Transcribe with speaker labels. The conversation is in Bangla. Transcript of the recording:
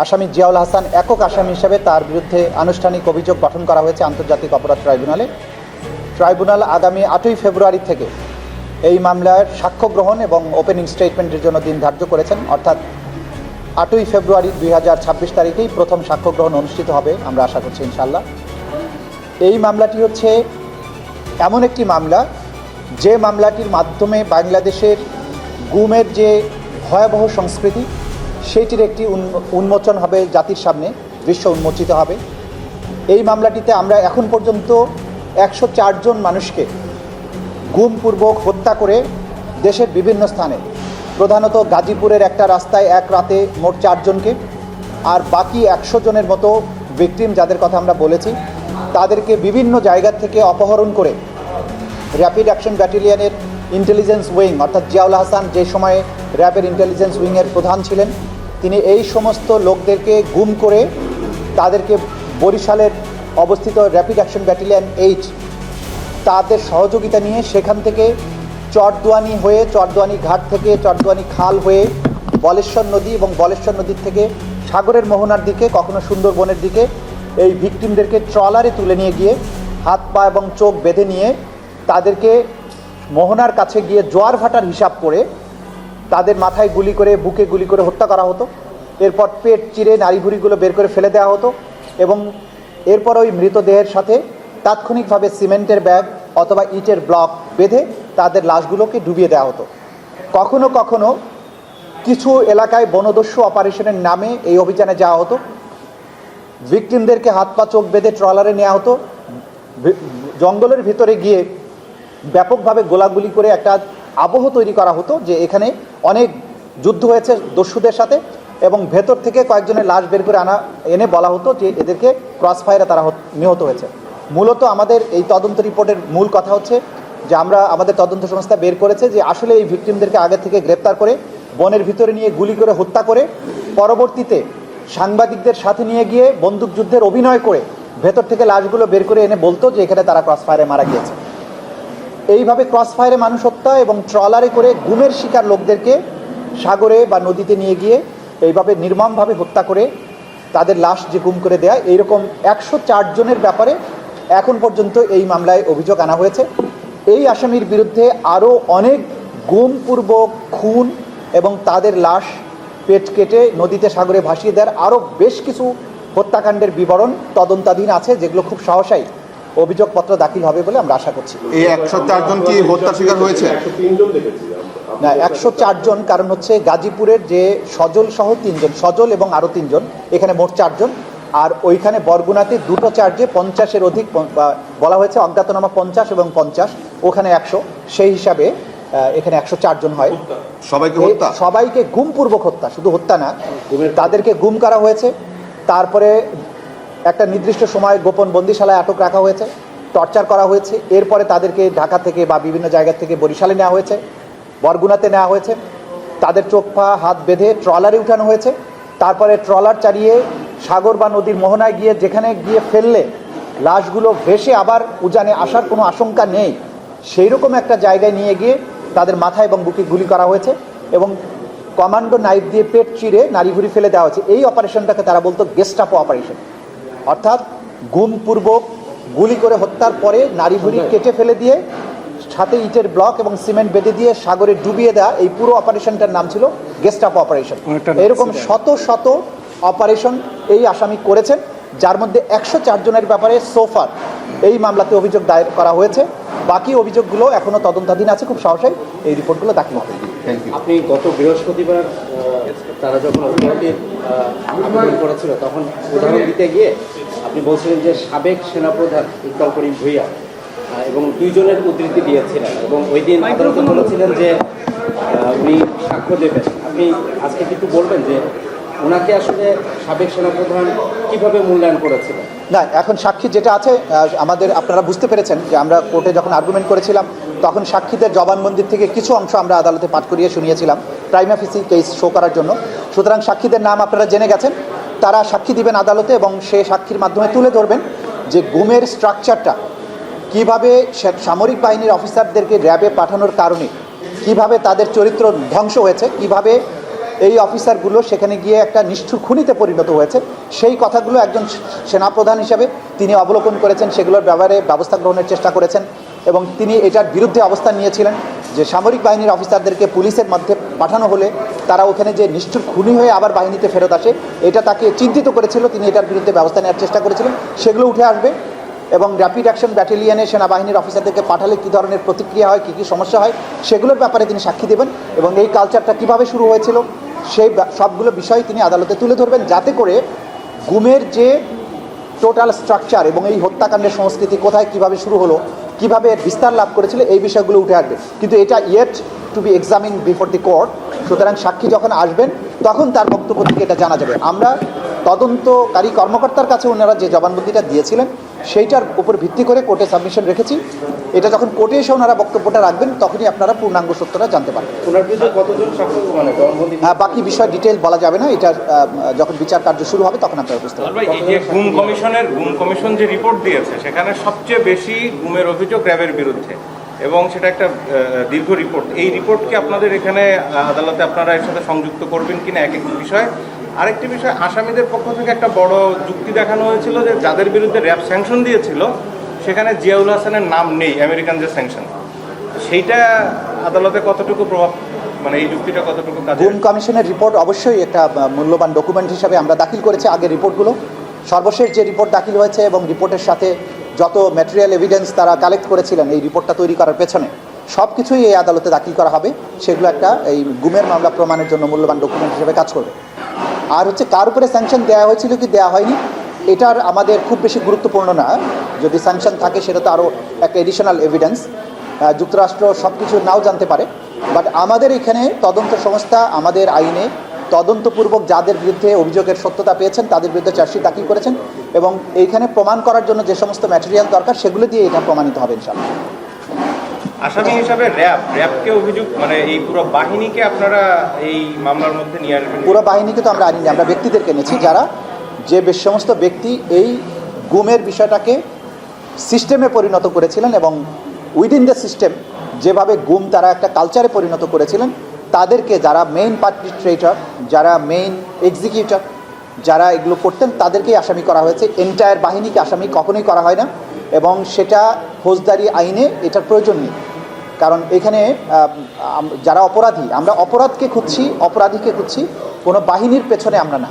Speaker 1: আসামি জিয়াউল হাসান একক আসামি হিসেবে তার বিরুদ্ধে আনুষ্ঠানিক অভিযোগ গঠন করা হয়েছে আন্তর্জাতিক অপরাধ ট্রাইব্যুনালে। ট্রাইব্যুনাল আগামী 8ই ফেব্রুয়ারি থেকে এই মামলার সাক্ষ্য গ্রহণ এবং ওপেনিং স্টেটমেন্টের জন্য দিন ধার্য করেছেন, অর্থাৎ 8ই ফেব্রুয়ারি 2026 তারিখেই প্রথম সাক্ষ্য গ্রহণ অনুষ্ঠিত হবে আমরা আশা করছি ইনশাআল্লাহ। এই মামলাটি হচ্ছে এমন একটি মামলা যে মামলাটির মাধ্যমে বাংলাদেশের গুমের যে ভয়াবহ সংস্কৃতি সেইটির একটি উন্মোচন হবে, জাতির সামনে দৃশ্য উন্মোচিত হবে। এই মামলাটিতে আমরা এখন পর্যন্ত 104 জন মানুষকে গুমপূর্বক হত্যা করে দেশের বিভিন্ন স্থানে, প্রধানত গাজীপুরের একটা রাস্তায় এক রাতে মোট 4 জনকে, আর বাকি 100 জনের মতো ভিকটিম যাদের কথা আমরা বলেছি তাদেরকে বিভিন্ন জায়গা থেকে অপহরণ করে র্যাপিড অ্যাকশন ব্যাটালিয়নের ইন্টেলিজেন্স উইং, অর্থাৎ জিয়াউল হাসান যে সময়ে র্যাবের ইন্টেলিজেন্স উইংয়ের প্রধান ছিলেন, তিনি এই সমস্ত লোকদেরকে গুম করে তাদেরকে বরিশালের অবস্থিত র্যাপিড অ্যাকশন ব্যাটালিয়ন 8 তাদের সহযোগিতা নিয়ে সেখান থেকে চরদুয়ানি হয়ে, চরদুয়ানি ঘাট থেকে চরদুয়ানি খাল হয়ে বলেশ্বর নদী এবং বলেশ্বর নদীর থেকে সাগরের মোহনার দিকে, কখনো সুন্দরবনের দিকে এই ভিকটিমদেরকে ট্রলারে তুলে নিয়ে গিয়ে হাত পা এবং চোখ বেঁধে নিয়ে তাদেরকে মোহনার কাছে গিয়ে জোয়ার ভাটার হিসাব করে তাদের মাথায় গুলি করে, বুকে গুলি করে হত্যা করা হতো। এরপর পেট চিরে নাড়িভুড়িগুলো বের করে ফেলে দেওয়া হতো এবং এরপর ওই মৃতদেহের সাথে তাৎক্ষণিকভাবে সিমেন্টের ব্যাগ অথবা ইটের ব্লক বেঁধে তাদের লাশগুলোকে ডুবিয়ে দেওয়া হতো। কখনো কখনো কিছু এলাকায় বনদস্যু অপারেশনের নামে এই অভিযানে যাওয়া হতো, ভিকটিমদেরকে হাত পা চোখ বেঁধে ট্রলারে নেওয়া হতো, জঙ্গলের ভিতরে গিয়ে ব্যাপকভাবে গোলাগুলি করে একটা আবহ তৈরি করা হতো যে এখানে অনেক যুদ্ধ হয়েছে দস্যুদের সাথে, এবং ভেতর থেকে কয়েকজনের লাশ বের করে এনে বলা হতো যে এদেরকে ক্রস ফায়ারে তারা নিহত হয়েছে। মূলত আমাদের এই তদন্ত রিপোর্টের মূল কথা হচ্ছে যে আমাদের তদন্ত সংস্থা বের করেছে যে আসলে এই ভিকটিমদেরকে আগে থেকে গ্রেপ্তার করে বনের ভিতরে নিয়ে গুলি করে হত্যা করে পরবর্তীতে সাংবাদিকদের সাথে নিয়ে গিয়ে বন্দুকযুদ্ধের অভিনয় করে ভেতর থেকে লাশগুলো বের করে এনে বলতো যে এখানে তারা ক্রস ফায়ারে মারা গিয়েছে। এইভাবে ক্রস ফায়ারে মানুষ হত্যা এবং ট্রলারে করে গুমের শিকার লোকদেরকে সাগরে বা নদীতে নিয়ে গিয়ে এইভাবে নির্মমভাবে হত্যা করে তাদের লাশ যে গুম করে দেয়া, এইরকম 104 জনের ব্যাপারে এখন পর্যন্ত এই মামলায় অভিযোগ আনা হয়েছে। এই আসামির বিরুদ্ধে আরও অনেক গুমপূর্বক খুন এবং তাদের লাশ পেট কেটে নদীতে সাগরে ভাসিয়ে দেওয়ার আরও বেশ কিছু হত্যাকাণ্ডের বিবরণ তদন্তাধীন আছে, যেগুলো খুব সহসাই অভিযোগপত্র দাখিল হবে বলে আমরা আশা করছি।
Speaker 2: এই 104 জন কি হত্যার শিকার হয়েছে?
Speaker 1: না, 104 জন, কারণ হচ্ছে গাজীপুরের যে সজল সহ 3 জন, সজল এবং আরও 3 জন, এখানে মোট 4 জন, আর ওইখানে বরগুনাতে 2টো চার্জে 50-এর অধিক বলা হয়েছে, অজ্ঞাতনামা 50 এবং 50, ওখানে 100, সেই হিসাবে এখানে 104 জন হয়। সবাইকে গুমপূর্বক হত্যা, শুধু হত্যা না, তাদেরকে গুম করা হয়েছে, তারপরে একটা নির্দিষ্ট সময় গোপন বন্দিশালায় আটক রাখা হয়েছে, টর্চার করা হয়েছে, এরপরে তাদেরকে ঢাকা থেকে বা বিভিন্ন জায়গা থেকে বরিশালে নেওয়া হয়েছে, বরগুনাতে নেওয়া হয়েছে, তাদের চোখ পা হাত বেঁধে ট্রলারে উঠানো হয়েছে, তারপরে ট্রলার চালিয়ে সাগর বা নদীর মোহনায় গিয়ে যেখানে গিয়ে ফেললে লাশগুলো ভেসে আবার উজানে আসার কোনো আশঙ্কা নেই সেই রকম একটা জায়গায় নিয়ে গিয়ে তাদের মাথা এবং বুকে গুলি করা হয়েছে এবং কমান্ডো নাইফ দিয়ে পেট চিরে নাড়িভুড়ি ফেলে দেওয়া হয়েছে। এই অপারেশনটাকে তারা বলতো গেস্টাপো অপারেশন, অর্থাৎ গুমপূর্বক গুলি করে হত্যার পরে নাড়িভুড়ি কেটে ফেলে দিয়ে সাথে ইটের ব্লক এবং সিমেন্ট বেঁধে দিয়ে সাগরে ডুবিয়ে দেওয়া, এই পুরো অপারেশনটার নাম ছিল গেস্টাপো অপারেশন। এরকম শত শত অপারেশন এই আসামি করেছেন, যার মধ্যে 104 জনের ব্যাপারে সোফার এই মামলাতে অভিযোগ দায়ের করা হয়েছে। বাকি অভিযোগগুলো এখনও তদন্তাধীন আছে, খুব সহসাই এই রিপোর্টগুলো দাখিল হবে।
Speaker 3: আপনি গত বৃহস্পতিবার তারা যখন অভিযোগটির আবেদন করেছিল তখন উদাহরণ দিতে গিয়ে আপনি বলছিলেন যে সাবেক সেনাপ্রধান ইকবাল করিম ভূঁইয়া এবং 2 জনের উদ্ধৃতি দিয়েছিলেন এবং ওই দিন আদালতে বলেছিলেন যে উনি সাক্ষ্য দেবেন। আপনি আজকে কিছু বলবেন যে ওনাকে আসলে সাবেক সেনাপ্রধান কিভাবে মূল্যায়ন করেছিলেন?
Speaker 1: না, এখন সাক্ষী যেটা আছে আপনারা বুঝতে পেরেছেন যে আমরা কোর্টে যখন আর্গুমেন্ট করেছিলাম তখন সাক্ষীদের জবানবন্দির থেকে কিছু অংশ আমরা আদালতে পাঠ করিয়ে শুনিয়েছিলাম প্রাইমা ফেসি কেস শো করার জন্য। সুতরাং সাক্ষীদের নাম আপনারা জেনে গেছেন, তারা সাক্ষী দিবেন আদালতে এবং সে সাক্ষীর মাধ্যমে তুলে ধরবেন যে গুমের স্ট্রাকচারটা কীভাবে সামরিক বাহিনীর অফিসারদেরকে র্যাবে পাঠানোর কারণে কিভাবে তাদের চরিত্র ধ্বংস হয়েছে, কিভাবে এই অফিসারগুলো সেখানে গিয়ে একটা নিষ্ঠুর খুনিতে পরিণত হয়েছে, সেই কথাগুলো একজন সেনাপ্রধান হিসেবে তিনি অবলোকন করেছেন, সেগুলোর ব্যাপারে ব্যবস্থা গ্রহণের চেষ্টা করেছেন এবং তিনি এটার বিরুদ্ধে অবস্থান নিয়েছিলেন যে সামরিক বাহিনীর অফিসারদেরকে পুলিশের মধ্যে পাঠানো হলে তারা ওখানে যে নিষ্ঠুর খুনি হয়ে আবার বাহিনীতে ফেরত আসে, এটা তাকে চিন্তিত করেছিল। তিনি এটার বিরুদ্ধে ব্যবস্থা নেওয়ার চেষ্টা করেছিলেন, সেগুলো উঠে আসবে এবং র্যাপিড অ্যাকশন ব্যাটালিয়নে সেনাবাহিনীর অফিসারদেরকে পাঠালে কী ধরনের প্রতিক্রিয়া হয়, কী কী সমস্যা হয়, সেগুলোর ব্যাপারে তিনি সাক্ষী দেবেন এবং এই কালচারটা কীভাবে শুরু হয়েছিল সেই সবগুলো বিষয় তিনি আদালতে তুলে ধরবেন, যাতে করে গুমের যে টোটাল স্ট্রাকচার এবং এই হত্যাকাণ্ডের সংস্কৃতি কোথায় কীভাবে শুরু হলো, কীভাবে এর বিস্তার লাভ করেছিল, এই বিষয়গুলো উঠে আসবে। কিন্তু এটা yet to be examine before the court. সুতরাং সাক্ষী যখন আসবেন তখন তার বক্তব্য থেকে এটা জানা যাবে। আমরা তদন্তকারী কর্মকর্তার কাছে ওনারা যে জবানবন্দিটা দিয়েছিলেন সেইটার উপর ভিত্তি করে কোর্টে সাবমিশন রেখেছি। এটা যখন কোর্টে এসে ওনারা বক্তব্যটা রাখবেন তখনই আপনারা পূর্ণাঙ্গ সত্যটা জানতে পারবেন।
Speaker 3: ওনার বিরুদ্ধে কতজন সাক্ষ্য মানে জবানবন্দি?
Speaker 1: বাকি বিষয় ডিটেল বলা যাবে না, এটা যখন বিচার কার্য শুরু হবে তখন আপনারা বুঝতে পারবেন।
Speaker 4: এই যে গুম কমিশন যে রিপোর্ট দিয়েছে সেখানে সবচেয়ে বেশি গুমের অভিযোগ র্যাবের বিরুদ্ধে এবং সেটা একটা দীর্ঘ রিপোর্ট। এই রিপোর্টকে আপনাদের এখানে আদালতে আপনারা এর সাথে সংযুক্ত করবেন কিনা এক এক বিষয়। আরেকটি বিষয়, আসামিদের পক্ষ থেকে একটা বড় যুক্তি দেখানো হয়েছিল যে যাদের বিরুদ্ধে র্যাব স্যাংশন দিয়েছিল সেখানে জিয়াউল হাসানের নাম নেই, আমেরিকান যে স্যাংশন, সেইটা আদালতে কতটুকু প্রভাব, মানে এই যুক্তিটা কতটুকু কাজে?
Speaker 1: গুম কমিশনের রিপোর্ট অবশ্যই একটা মূল্যবান ডকুমেন্ট হিসাবে আমরা দাখিল করেছি। আগের রিপোর্টগুলো, সর্বশেষ যে রিপোর্ট দাখিল হয়েছে এবং রিপোর্টের সাথে যত ম্যাটেরিয়াল এভিডেন্স তারা কালেক্ট করেছিলেন এই রিপোর্টটা তৈরি করার পেছনে, সব কিছুই এই আদালতে দাখিল করা হবে। সেগুলো একটা এই গুমের মামলা প্রমাণের জন্য মূল্যবান ডকুমেন্ট হিসেবে কাজ করবে। আর হচ্ছে কার উপরে স্যাংশন দেওয়া হয়েছিল কি দেওয়া হয়নি, এটার আমাদের খুব বেশি গুরুত্বপূর্ণ না। যদি স্যাংশন থাকে সেটা তো আরও একটা এডিশনাল এভিডেন্স, যুক্তরাষ্ট্র সব কিছু নাও জানতে পারে। বাট আমাদের এখানে তদন্ত সংস্থা আমাদের আইনে তদন্তপূর্বক যাদের বিরুদ্ধে অভিযোগের সত্যতা পেয়েছেন তাদের বিরুদ্ধে চার্জশিট দাখিল করেছেন এবং এইখানে প্রমাণ করার জন্য যে সমস্ত ম্যাটেরিয়াল দরকার সেগুলো দিয়ে এটা প্রমাণিত হবে ইনশাআল্লাহ।
Speaker 4: আসামি হিসাবে র্যাবকে অভিযোগ, মানে এই পুরো বাহিনীকে আপনারা এই মামলার মধ্যে নিয়ে আসবেন?
Speaker 1: পুরো বাহিনীকে তো আমরা আনিনি, আমরা ব্যক্তিদেরকে এনেছি যারা যে সমস্ত ব্যক্তি এই গুমের বিষয়টাকে সিস্টেমে পরিণত করেছিলেন এবং উইদিন দ্য সিস্টেম যেভাবে গুম তারা একটা কালচারে পরিণত করেছিলেন, তাদেরকে যারা মেইন পারপিট্রেটর, যারা মেইন এক্সিকিউটর, যারা এগুলো করতেন তাদেরকেই আসামি করা হয়েছে। এন্টায়ার বাহিনীকে আসামি কখনোই করা হয় না এবং সেটা ফৌজদারি আইনে এটার প্রয়োজন নেই। কারণ এখানে যারা অপরাধী, আমরা অপরাধকে খুঁজছি, অপরাধীকে খুঁজছি, কোনো বাহিনীর পেছনে আমরা না।